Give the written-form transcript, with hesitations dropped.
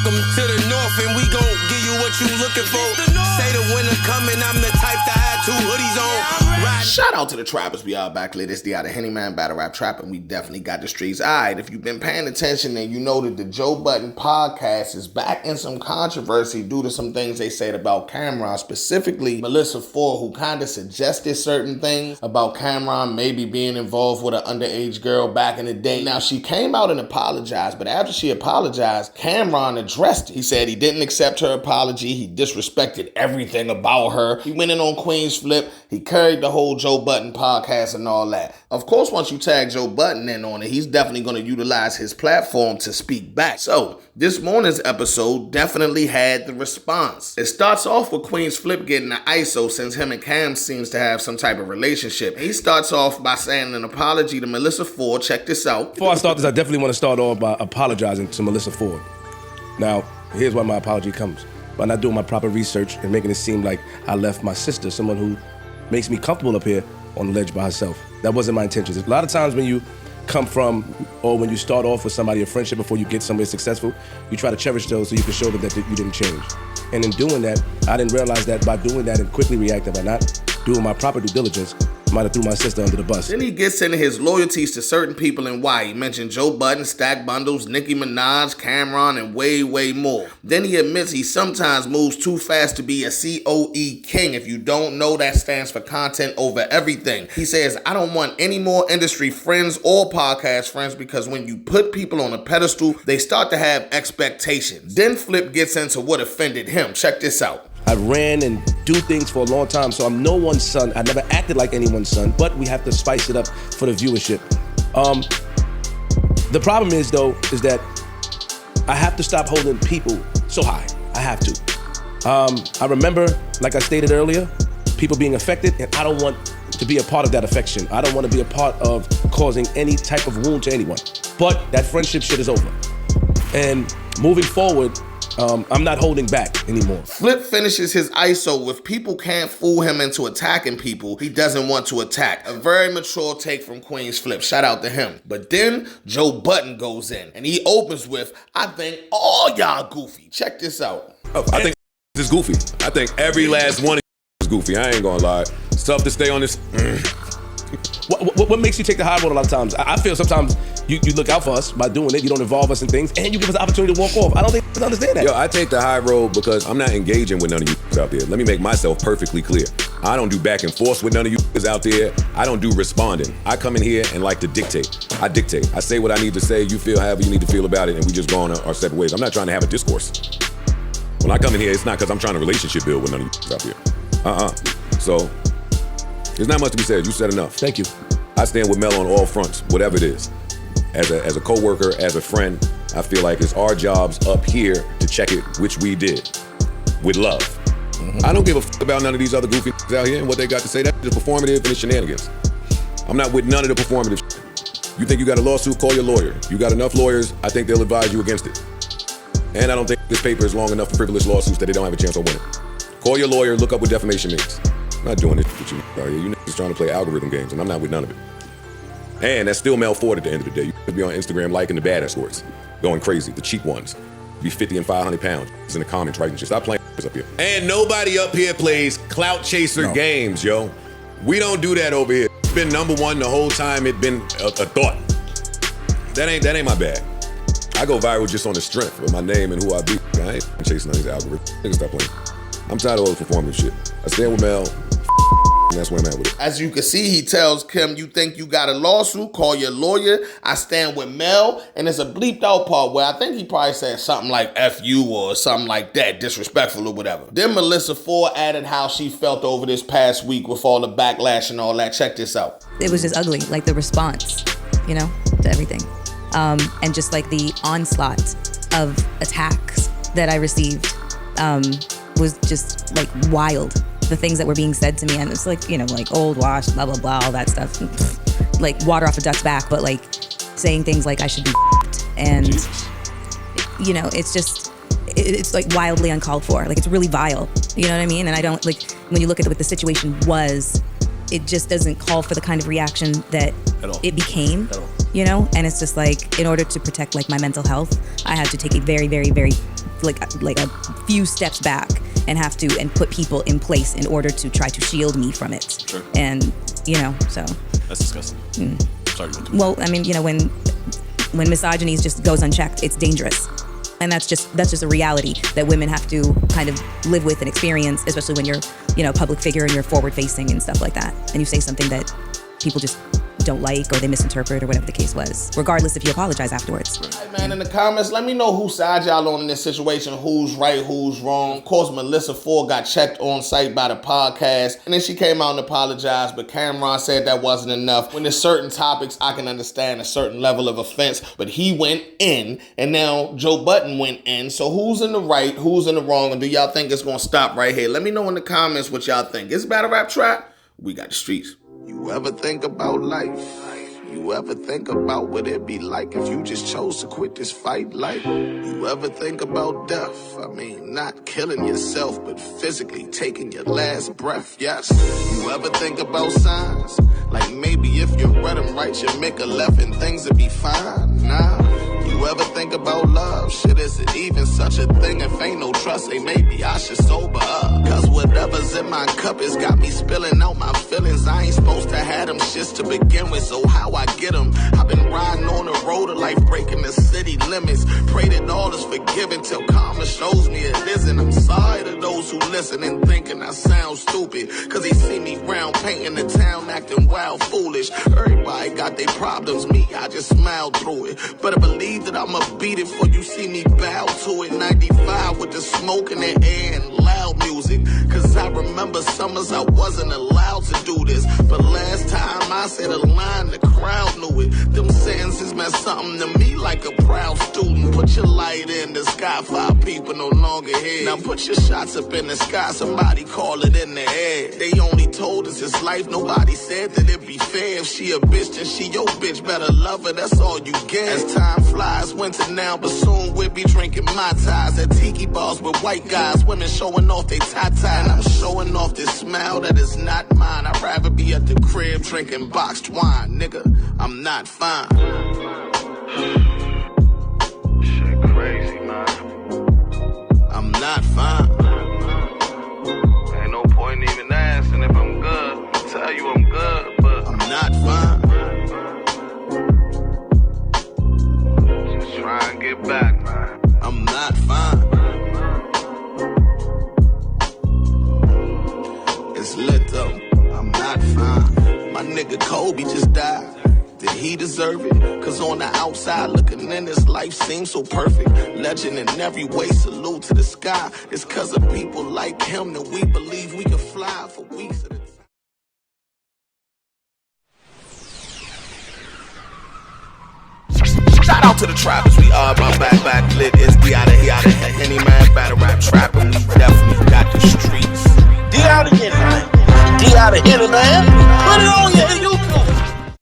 Welcome to the North, and we gon' give you what you looking for. Say the winter coming, I'm the type to have 2 hoodies on. Shout out to the trappers. We are back lit. It's the Out of Henny Man Battle Rap Trap, and we definitely got the streets. Alright, if you've been paying attention, then you know that the Joe Budden podcast is back in some controversy due to some things they said about Cameron, specifically Melissa Ford, who kind of suggested certain things about Cameron maybe being involved with an underage girl back in the day. Now, she came out and apologized, but after she apologized, Cameron addressed it. He said he didn't accept her apology. He disrespected everything about her. He went in on Queen's Flip. He carried the whole Joe Budden podcast and all that. Of course, once you tag Joe Budden in on it, he's definitely going to utilize his platform to speak back. So, this morning's episode definitely had the response. It starts off with Queen's Flip getting the ISO since him and Cam seems to have some type of relationship. He starts off by saying an apology to Melissa Ford. Check this out. Before I start this, I definitely want to start off by apologizing to Melissa Ford. Now, here's why my apology comes. By not doing my proper research and making it seem like I left my sister, someone who makes me comfortable up here on the ledge by herself. That wasn't my intentions. A lot of times when you come from, or when you start off with somebody, a friendship before you get somewhere successful, you try to cherish those so you can show them that you didn't change. And in doing that, I didn't realize that by doing that and quickly reacting by not doing my proper due diligence, I might have threw my sister under the bus. Then he gets into his loyalties to certain people and why. He mentioned Joe Budden, Stack Bundles, Nicki Minaj, Cameron, and way, way more. Then he admits he sometimes moves too fast to be a COE king. If you don't know, that stands for content over everything. He says, I don't want any more industry friends or podcast friends because when you put people on a pedestal, they start to have expectations. Then Flip gets into what offended him. Check this out. I ran and do things for a long time, so I'm no one's son. I never acted like anyone's son, but we have to spice it up for the viewership. The problem is, though, is that I have to stop holding people so high. I have to. I remember, like I stated earlier, people being affected, and I don't want to be a part of that affection. I don't want to be a part of causing any type of wound to anyone. But that friendship shit is over. And moving forward, I'm not holding back anymore. Flip finishes his ISO with people can't fool him into attacking people he doesn't want to attack. A very mature take from Queen's Flip. Shout out to him. But then Joe Budden goes in and he opens with, I think all y'all goofy. Check this out. I think it's goofy. I think every last one is goofy. I ain't gonna lie. It's tough to stay on this. What makes you take the high road a lot of times? I feel sometimes you look out for us by doing it. You don't involve us in things, and you give us the opportunity to walk off. I don't think you understand that. Yo, I take the high road because I'm not engaging with none of you out there. Let me make myself perfectly clear. I don't do back and forth with none of you out there. I don't do responding. I come in here and like to dictate. I dictate. I say what I need to say. You feel however you need to feel about it, and we just go on our separate ways. I'm not trying to have a discourse. When I come in here, it's not because I'm trying to relationship build with none of you out here. So, there's not much to be said. You said enough. Thank you. I stand with Mel on all fronts, whatever it is. As a co-worker, as a friend, I feel like it's our jobs up here to check it, which we did, with love. I don't give a fuck about none of these other goofy out here and what they got to say. That's just performative and it's shenanigans. I'm not with none of the performative shit. You think you got a lawsuit, call your lawyer. You got enough lawyers, I think they'll advise you against it. And I don't think this paper is long enough for frivolous lawsuits that they don't have a chance on winning. Call your lawyer, look up what defamation means. I'm not doing this with you out here. You niggas trying to play algorithm games, and I'm not with none of it. And that's still Mel Ford at the end of the day. You could be on Instagram liking the bad escorts, going crazy, the cheap ones. Be 50 and 500 pounds. It's in the comments, right? And just stop playing up here. And nobody up here plays clout chaser games, yo. We don't do that over here. It's been number one the whole time. It's been a thought. That ain't my bag. I go viral just on the strength of my name and who I be. I ain't chasing none of these algorithms. Niggas stop playing. I'm tired of all the performative shit. I stand with Mel. And that's where I'm at with it. As you can see, he tells Kim, you think you got a lawsuit, call your lawyer. I stand with Mel. And there's a bleeped out part where I think he probably said something like F you or something like that, disrespectful or whatever. Then Melissa Ford added how she felt over this past week with all the backlash and all that. Check this out. It was just ugly, like the response, to everything. And just like the onslaught of attacks that I received was just like wild. The things that were being said to me, and it's like, like old wash, blah, blah, blah, all that stuff. Like water off a duck's back, but like saying things like I should be and, it's like wildly uncalled for. Like it's really vile, you know what I mean? And I don't, like, when you look at what the situation was, it just doesn't call for the kind of reaction that it became. you know? And it's just like, in order to protect like my mental health, I had to take a very, very, very, like a few steps back and put people in place in order to try to shield me from it. Sure. And, you know, so. That's disgusting. Sorry. Well, I mean, you know, when misogyny just goes unchecked, it's dangerous. And that's just a reality that women have to kind of live with and experience, especially when you're, you know, a public figure and you're forward facing and stuff like that. And you say something that people just don't like or they misinterpret or whatever the case was, regardless if you apologize afterwards. Hey man, in the comments, let me know whose side y'all on in this situation, who's right, who's wrong. Of course, Melissa Ford got checked on site by the podcast, and then she came out and apologized, but Cameron said that wasn't enough. When there's certain topics, I can understand a certain level of offense, but he went in, and now Joe Budden went in. So who's in the right, who's in the wrong, and do y'all think it's gonna stop right here? Let me know in the comments what y'all think. It's Battle Rap Trap. We got the streets. You ever think about life? You ever think about what it'd be like if you just chose to quit this fight? Like, you ever think about death? I mean, not killing yourself, but physically taking your last breath, yes. You ever think about signs? Like maybe if you read them right, you'd make a left and things would be fine. Nah. You ever think about love? Shit, is it even such a thing? If ain't no trust, hey, maybe I should sober up. Cause whatever's in my cup has got me spilling out my feelings. I ain't supposed to have them shits to begin with, so how I get them? I've been riding on the road of life, breaking the city limits. Pray that all is forgiven till karma shows me it isn't. I'm sorry to those who listen and thinking I sound stupid, cause they see me round painting the town acting wild foolish. Everybody got their problems, me, I just smile through it. Better believe that I'ma beat it before you see me bow to it. 95 with the smoke in the air and loud music, cause I remember summers I wasn't allowed to do this, but last time I said a line, the crowd knew it. Them sentences meant something to me like a proud student. Put your light in the sky, 5 people no longer here. Now put your shots up in the sky, somebody call it in the air. They only told us it's life, nobody said that it'd be fair. If she a bitch, then she your bitch, better love her, that's all you get. As time flies, winter now, but soon we'll be drinking Mai Tais at tiki bars with white guys, women showing off they tie-tie, and I'm showing off this smile that is not mine. I'd rather be at the crib drinking boxed wine, nigga, I'm not fine. Shit crazy, man. I'm not fine. Ain't no point even asking if I'm good. I'll tell you I'm good, but I'm not fine. Just try and get back, man. I'm not fine. It's lit though. I'm not fine. My nigga Kobe just died. Did he deserve it? Cause on the outside looking in, his life seems so perfect. Legend in every way, salute to the sky. It's cause of people like him that we believe we can fly for weeks at a time. Shout out to the trappers, we are my back lit. It's D out of Henny Man, Battle Rap Trap, and we definitely got the streets. D out of Henny Man.